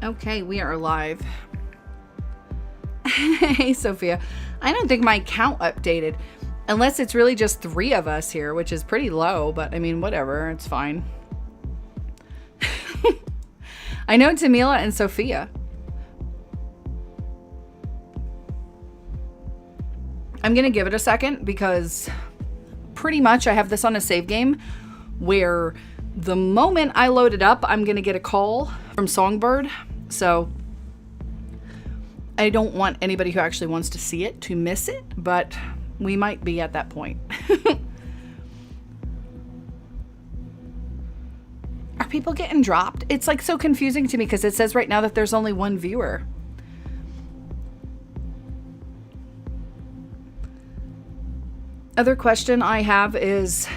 Okay, we are live. Hey, Sophia. I don't think my count updated. Unless it's really just 3 of us here, which is pretty low, but I mean, whatever. It's fine. I know Tamila and Sophia. I'm going to give it a second because pretty much I have this on a save game where the moment I load it up, I'm going to get a call from Songbird. So I don't want anybody who actually wants to see it to miss it, but we might be at that point. Are people getting dropped? It's like so confusing to me because it says right now that there's only 1 viewer. Other question I have is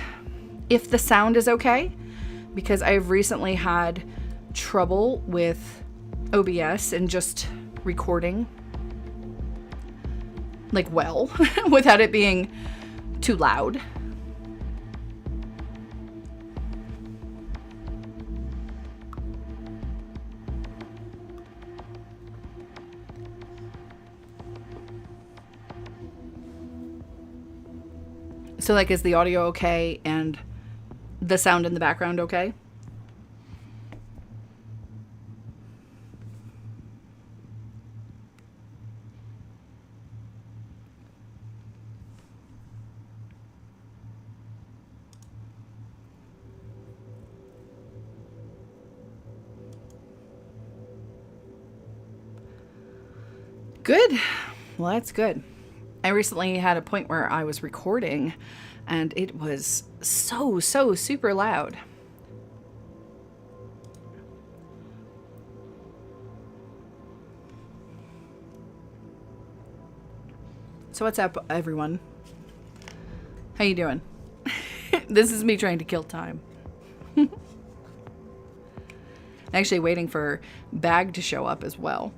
if the sound is okay, because I've recently had trouble with OBS and just recording like well without it being too loud. So like, is the audio okay and the sound in the background okay? Good. Well, that's good. I recently had a point where I was recording and it was so super loud. So what's up, everyone? How you doing? This is me trying to kill time. Actually waiting for Bag to show up as well.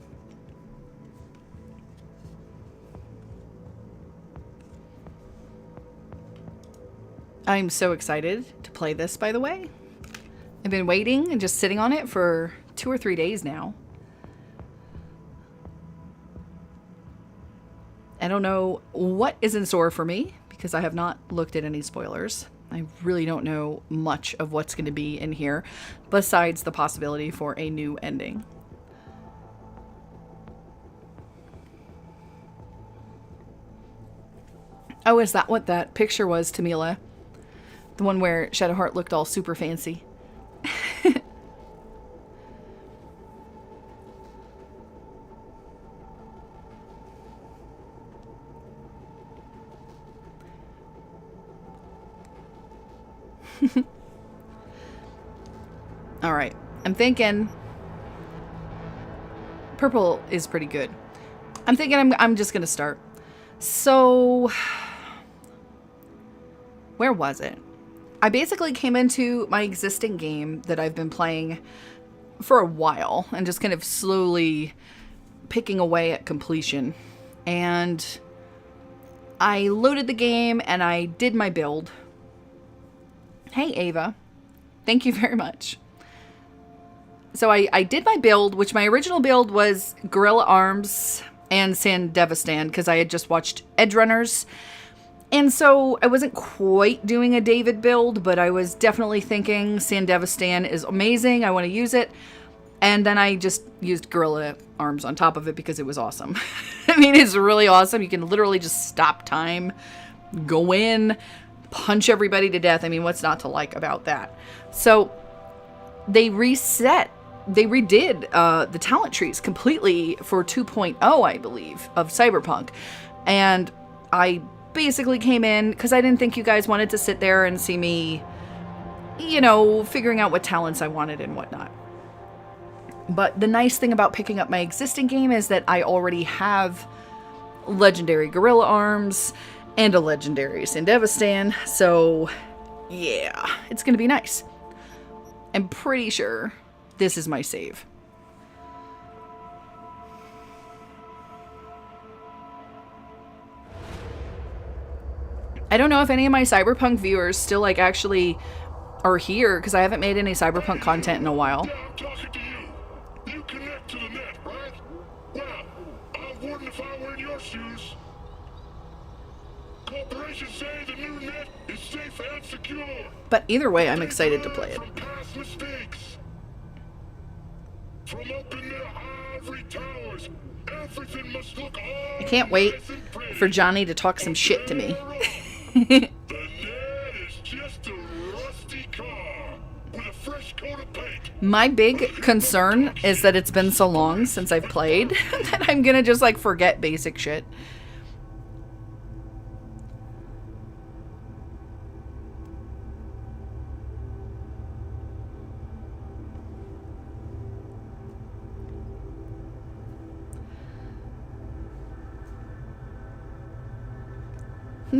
I'm so excited to play this, by the way. I've been waiting and just sitting on it for 2 or 3 days now. I don't know what is in store for me because I have not looked at any spoilers. I really don't know much of what's going to be in here besides the possibility for a new ending. Oh, is that what that picture was, Tamila? The one where Shadowheart looked all super fancy. All right. I'm thinking purple is pretty good. I'm thinking I'm just going to start. So where was it? I basically came into my existing game that I've been playing for a while and just kind of slowly picking away at completion. And I loaded the game and I did my build. Hey, Ava. Thank you very much. So I did my build, which my original build was Gorilla Arms and Sandevistan because I had just watched Edgerunners. And so I wasn't quite doing a David build, but I was definitely thinking Sandevistan is amazing. I want to use it. And then I just used Gorilla Arms on top of it because it was awesome. I mean, it's really awesome. You can literally just stop time, go in, punch everybody to death. I mean, what's not to like about that? So they redid the talent trees completely for 2.0, I believe, of Cyberpunk. And I basically came in because I didn't think you guys wanted to sit there and see me, you know, figuring out what talents I wanted and whatnot. But the nice thing about picking up my existing game is that I already have legendary Gorilla Arms and a legendary Sandevistan. So yeah, it's going to be nice. I'm pretty sure this is my save. I don't know if any of my Cyberpunk viewers still like actually are here because I haven't made any Cyberpunk content in a while. You connect to the horseshoes. Corporations say the new net is safe and secure. But either way, I'm excited to play it. From past mistakes. From up in their ivory towers, everything must look all I can't wait nice and pretty. for Johnny to talk some shit to me. The net is just a rusty car with a fresh coat of paint. My big concern is that it's been so long since I've played that I'm gonna just like forget basic shit.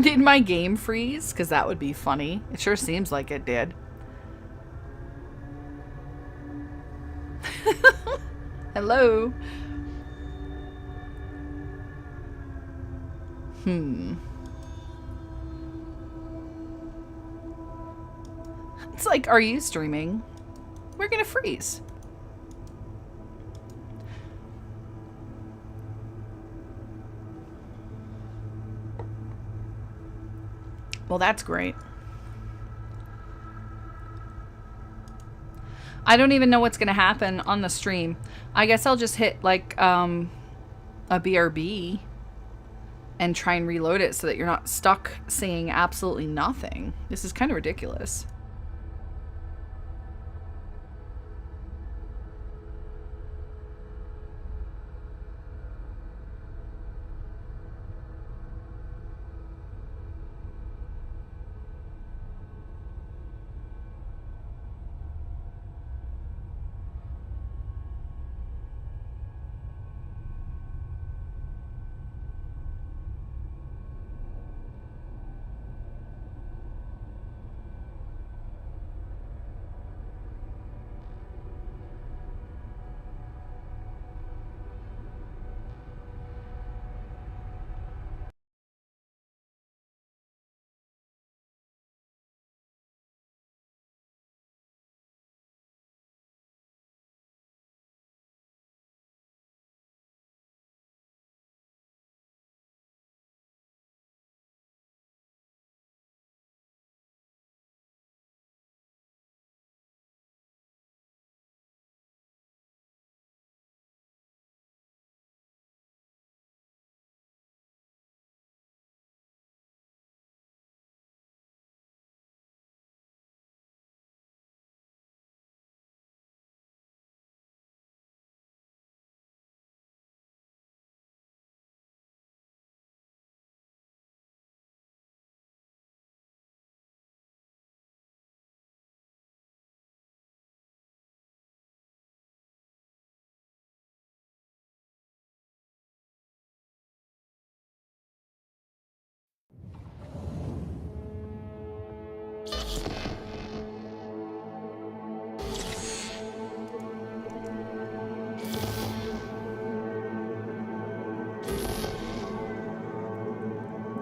Did my game freeze? Because that would be funny. It sure seems like it did. Hello? It's like, are you streaming? We're gonna freeze. Well, that's great. I don't even know what's going to happen on the stream. I guess I'll just hit like a BRB and try and reload it so that you're not stuck seeing absolutely nothing. This is kind of ridiculous.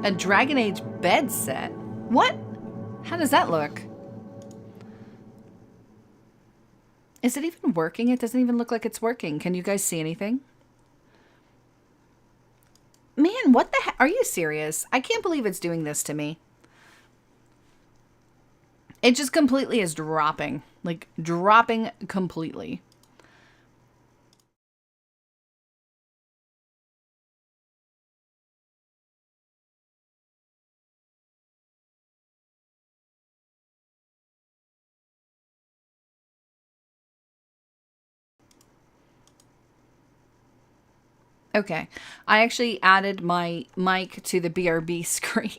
A Dragon Age bed set? What? How does that look? Is it even working? It doesn't even look like it's working. Can you guys see anything? Man, what the heck? Are you serious? I can't believe it's doing this to me. It just completely is dropping. Like, dropping completely. Okay, I actually added my mic to the BRB screen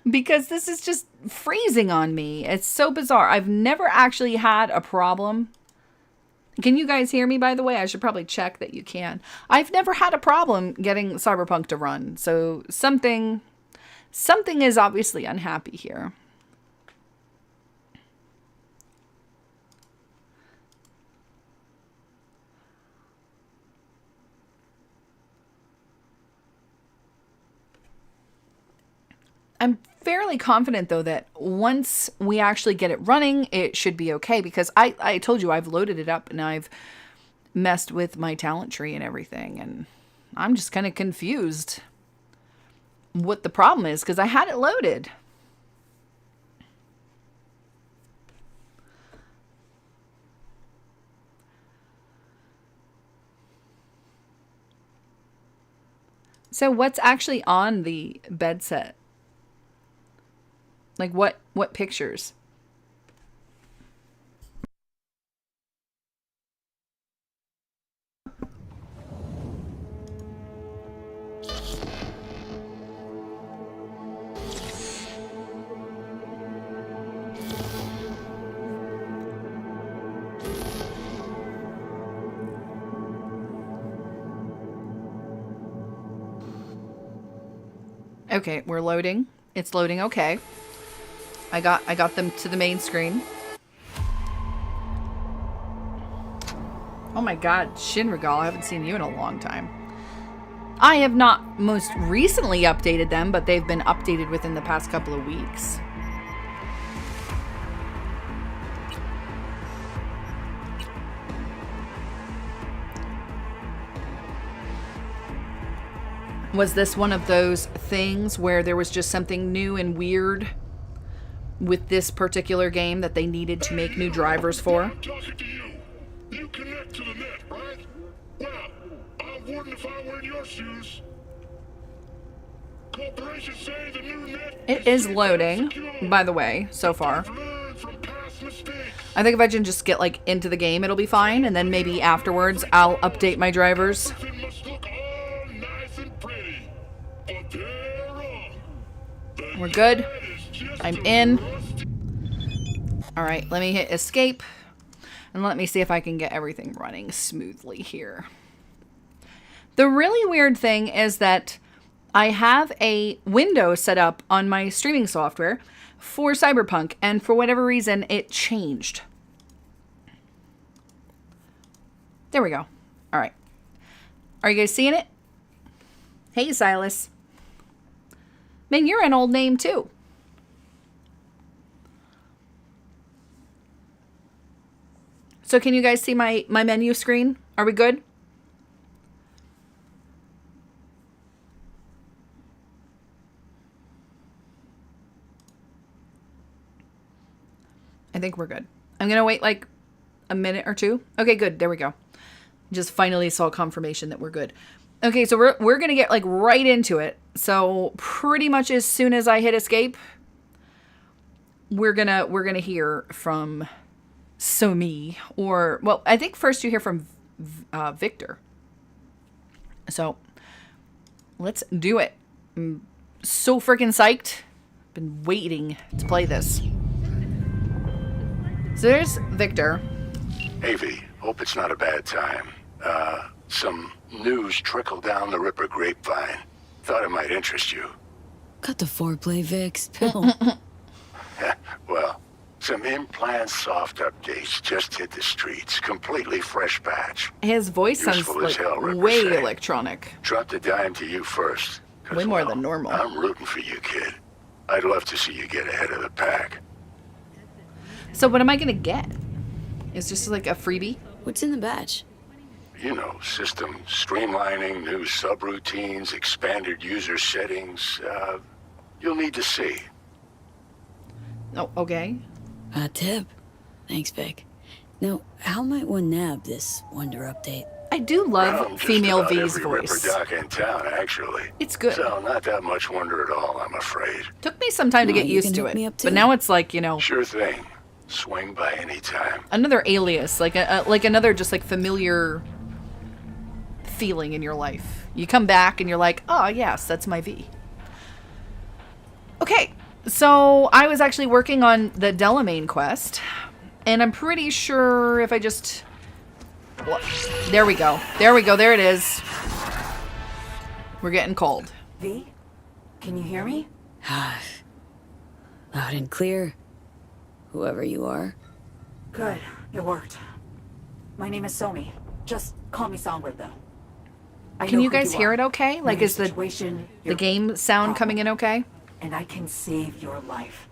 because this is just freezing on me. It's so bizarre. I've never actually had a problem. Can you guys hear me, by the way? I should probably check that you can. I've never had a problem getting Cyberpunk to run. So something is obviously unhappy here. I'm fairly confident, though, that once we actually get it running, it should be okay. Because I told you I've loaded it up and I've messed with my talent tree and everything. And I'm just kind of confused what the problem is, because I had it loaded. So what's actually on the bed set? Like what pictures? Okay, we're loading. It's loading okay. I got them to the main screen. Oh my god, Shinragal, I haven't seen you in a long time. I have not most recently updated them, but they've been updated within the past couple of weeks. Was this one of those things where there was just something new and weird with this particular game that they needed to make new drivers for? I'm talking to you. You connect to the net, right? Well, I wouldn't if I were in your shoes. Corporations say the new net It is loading, by the way, so far. I think if I can just get like into the game, it'll be fine, and then maybe afterwards I'll update my drivers. We're good. I'm in. Alright, let me hit escape. And let me see if I can get everything running smoothly here. The really weird thing is that I have a window set up on my streaming software for Cyberpunk, and for whatever reason, it changed. There we go. Alright. Are you guys seeing it? Hey, Silas. Man, you're an old name, too. So can you guys see my menu screen? Are we good? I think we're good. I'm going to wait like a minute or two. Okay, good. There we go. Just finally saw confirmation that we're good. Okay, so we're going to get like right into it. So pretty much as soon as I hit escape, we're going to hear from Somi, or well, I think first you hear from Viktor. So let's do it. I'm so freaking psyched. Been waiting to play this. So there's Viktor. Hey V, hope it's not a bad time. Some news trickled down the Ripper grapevine. Thought it might interest you. Cut the foreplay, Vic. Spill. Well, some in-plan soft updates just hit the streets. Completely fresh patch. His voice sounds Useful as like hell, Ripper way say. electronic. Dropped a dime to you first. 'Cause, Way more well, than normal. I'm rooting for you, kid. I'd love to see you get ahead of the pack. So what am I going to get? It's just like a freebie? What's in the batch? You know, system streamlining, new subroutines, expanded user settings. You'll need to see. Oh, okay. Hot tip. Thanks, Vic. Now, how might one nab this Wonder update? I do love Just female about V's every voice. Ripper doc in town, actually. It's good. So not that much wonder at all, I'm afraid. Took me some time to No, get you used can to hook it. me up But too. now it's like, you know, Sure thing. Swing by any time. another alias, like like another just like familiar feeling in your life. You come back and you're like, oh yes, that's my V. Okay, so I was actually working on the Delamain quest, and I'm pretty sure if I just... Well, there we go. There we go. There it is. We're getting cold. V? Can you hear me? Loud and clear. Whoever you are. Good. It worked. My name is Somi. Just call me Songbird, though. I Can know you who guys hear are. it okay? Know Like, your is the situation, the your game sound problem, coming in okay? And I can save your life.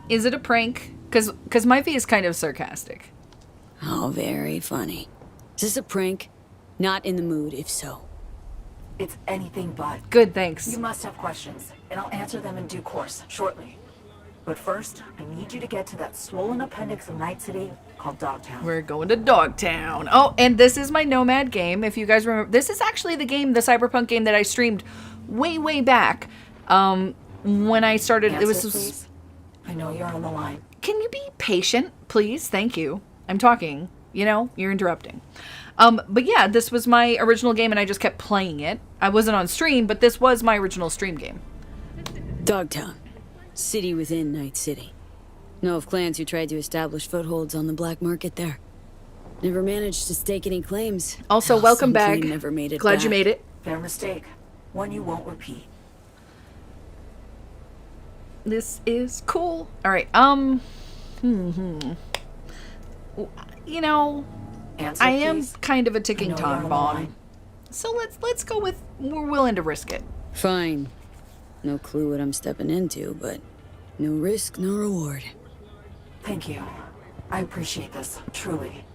Is it a prank? Because my V is kind of sarcastic. How very funny. Is this a prank? Not in the mood, if so. It's anything but. Good, thanks. You must have questions, and I'll answer them in due course, shortly. But first, I need you to get to that swollen appendix of Night City called Dogtown. We're going to Dogtown. Oh, and this is my Nomad game. If you guys remember, this is actually the game, the Cyberpunk game that I streamed way back. When I started, Answer, it was. please. I know you're on the line. Can you be patient, please? Thank you. I'm talking. You know, you're interrupting. But yeah, this was my original game, and I just kept playing it. I wasn't on stream, but this was my original stream game. Dogtown. City within Night City. Know of clans who tried to establish footholds on the black market there. Never managed to stake any claims. Also, Hell, welcome some back. claim never made it Glad back. you made it. Fair mistake. One you won't repeat. This is cool. All right. You know, Answer, I am please. kind of a ticking I know you're on time the bomb. line. So let's go with we're willing to risk it. Fine. No clue what I'm stepping into, but no risk, no reward. Thank you. I appreciate this, truly.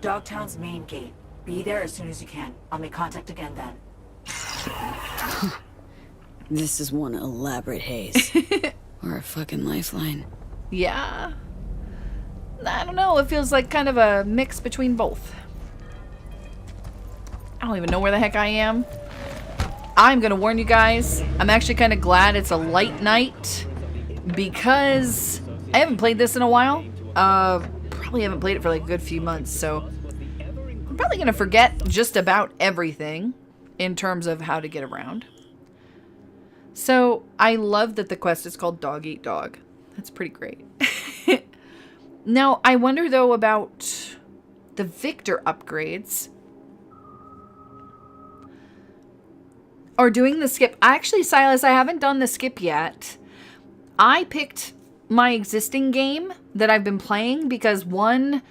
Dogtown's main gate. Be there as soon as you can. I'll make contact again then. This is one elaborate haze. Or a fucking lifeline. Yeah. I don't know. It feels like kind of a mix between both. I don't even know where the heck I am. I'm gonna warn you guys. I'm actually kind of glad it's a light night because I haven't played this in a while. Probably haven't played it for like a good few months, so I'm probably gonna forget just about everything in terms of how to get around. So I love that the quest is called Dog Eat Dog. That's pretty great. Now, I wonder though about the Viktor upgrades. Or doing the skip. Actually, Silas, I haven't done the skip yet. I picked my existing game that I've been playing because one,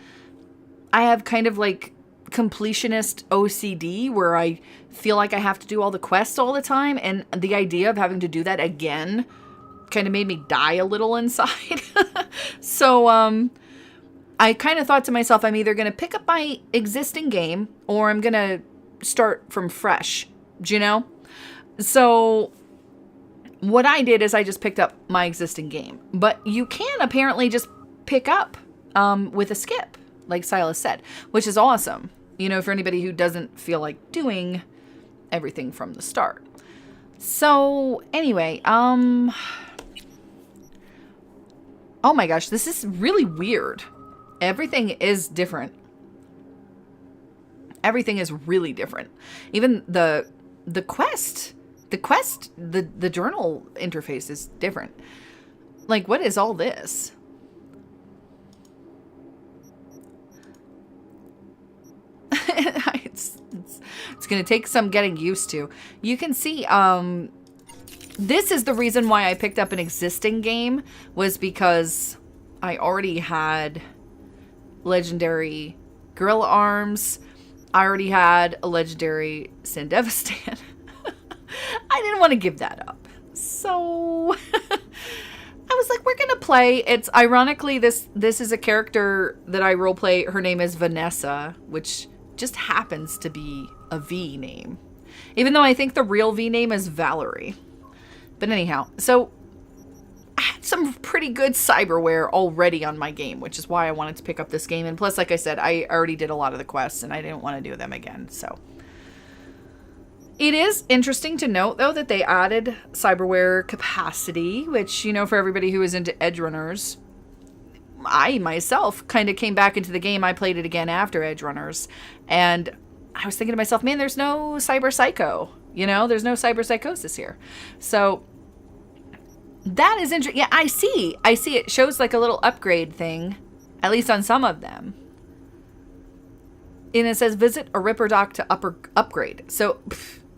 I have kind of like completionist OCD where I feel like I have to do all the quests all the time, and the idea of having to do that again kind of made me die a little inside. So I kind of thought to myself, I'm either going to pick up my existing game or I'm going to start from fresh, do you know? So what I did is I just picked up my existing game, but you can apparently just pick up with a skip, like Silas said, which is awesome. You know, for anybody who doesn't feel like doing everything from the start. So anyway, oh my gosh, this is really weird. Everything is different. Everything is really different. Even the journal interface is different. Like, what is all this? It's going to take some getting used to. You can see, this is the reason why I picked up an existing game, was because I already had legendary gorilla arms. I already had a legendary Sandevistan. I didn't want to give that up. So I was like, we're going to play. It's ironically, this is a character that I roleplay. Her name is Vanessa, which just happens to be a V name. Even though I think the real V name is Valerie. But anyhow, so I had some pretty good cyberware already on my game, which is why I wanted to pick up this game. And plus, like I said, I already did a lot of the quests and I didn't want to do them again. So it is interesting to note, though, that they added cyberware capacity, which, you know, for everybody who is into Edge Runners, I myself kind of came back into the game. I played it again after Edge Runners, and I was thinking to myself, man, there's no cyber psycho, you know, there's no cyber psychosis here. So that is interesting. Yeah, I see it shows like a little upgrade thing, at least on some of them. And it says visit a Ripper dock to upgrade. So,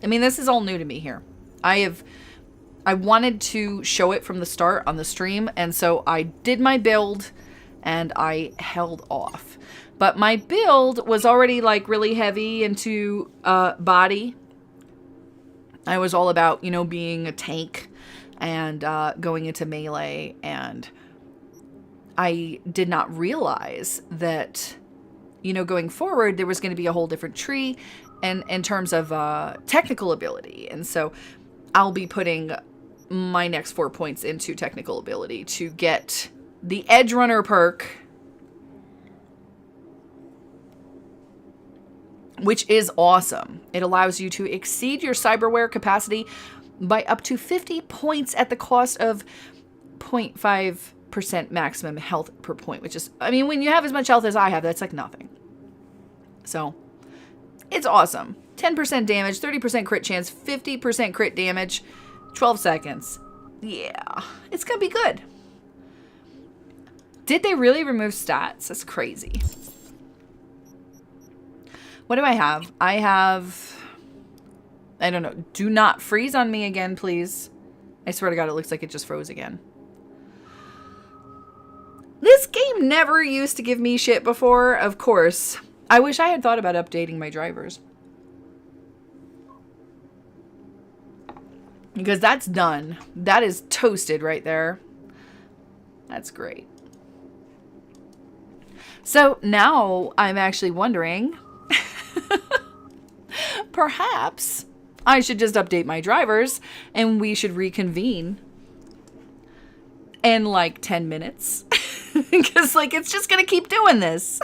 I mean, this is all new to me here. I wanted to show it from the start on the stream, and so I did my build and I held off. But my build was already like really heavy into body. I was all about, you know, being a tank and going into melee, and I did not realize that going forward, there was going to be a whole different tree and in terms of technical ability. And so I'll be putting my next 4 points into technical ability to get the Edge Runner perk, which is awesome. It allows you to exceed your cyberware capacity by up to 50 points at the cost of 0.5% maximum health per point, which is, I mean, when you have as much health as I have, that's like nothing. So it's awesome. 10% damage, 30% crit chance, 50% crit damage, 12 seconds. Yeah, it's gonna be good. Did they really remove stats? That's crazy. What do I have? I don't know. Do not freeze on me again, please. I swear to God, it looks like it just froze again. This game never used to give me shit before, of course. I wish I had thought about updating my drivers. Because that's done. That is toasted right there. That's great. So now I'm actually wondering, perhaps I should just update my drivers and we should reconvene in like 10 minutes. Because like it's just going to keep doing this.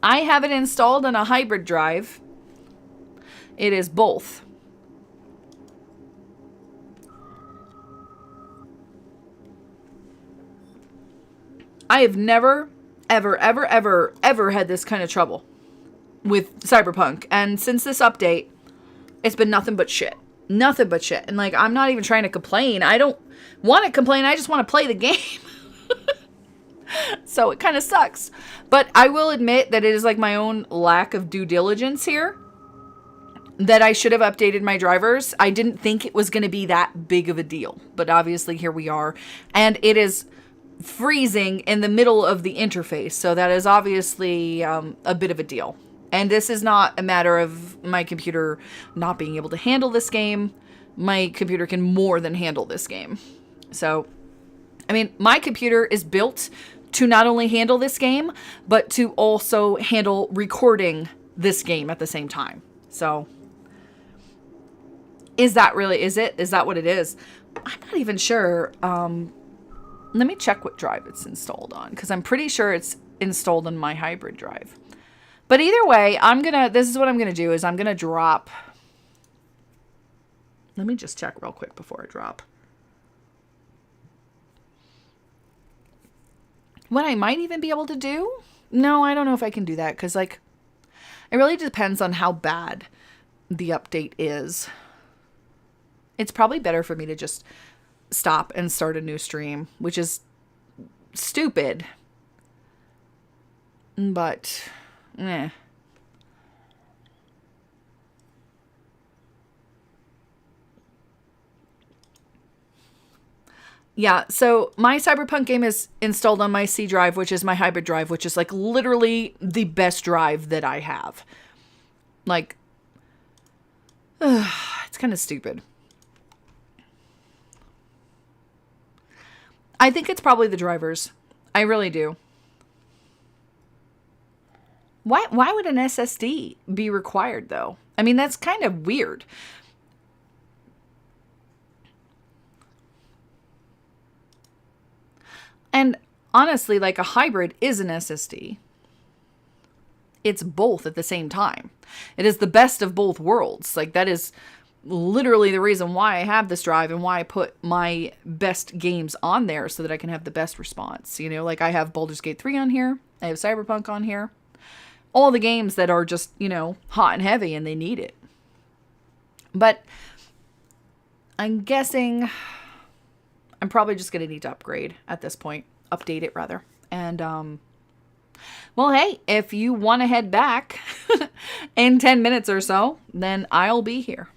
I have it installed on a hybrid drive. It is both. I have never, ever had this kind of trouble with Cyberpunk. And since this update, it's been nothing but shit. Nothing but shit. And like, I'm not even trying to complain. I don't want to complain. I just want to play the game. So it kind of sucks. But I will admit that it is like my own lack of due diligence here. That I should have updated my drivers. I didn't think it was going to be that big of a deal. But obviously here we are. And it is freezing in the middle of the interface. So that is obviously a bit of a deal. And this is not a matter of my computer not being able to handle this game. My computer can more than handle this game. So, I mean, my computer is built to not only handle this game, but to also handle recording this game at the same time. So, is that really, is that what it is? I'm not even sure. Let me check what drive it's installed on, because I'm pretty sure it's installed on my hybrid drive. But either way, this is what I'm going to do, is I'm going to drop. Let me just check real quick before I drop. What I might even be able to do? No, I don't know if I can do that, because like, it really depends on how bad the update is. It's probably better for me to just stop and start a new stream, which is stupid. But, eh. Yeah, so my Cyberpunk game is installed on my C drive, which is my hybrid drive, which is like literally the best drive that I have. Like, it's kind of stupid. I think it's probably the drivers. I really do. Why would an SSD be required, though? I mean, that's kind of weird. And honestly, like a hybrid is an SSD. It's both at the same time. It is the best of both worlds. Like, that is literally the reason why I have this drive and why I put my best games on there, so that I can have the best response. You know, like I have Baldur's Gate 3 on here. I have Cyberpunk on here. All the games that are just, you know, hot and heavy and they need it. But I'm guessing I'm probably just going to need to upgrade at this point. Update it, rather. And, well, hey, if you want to head back in 10 minutes or so, then I'll be here.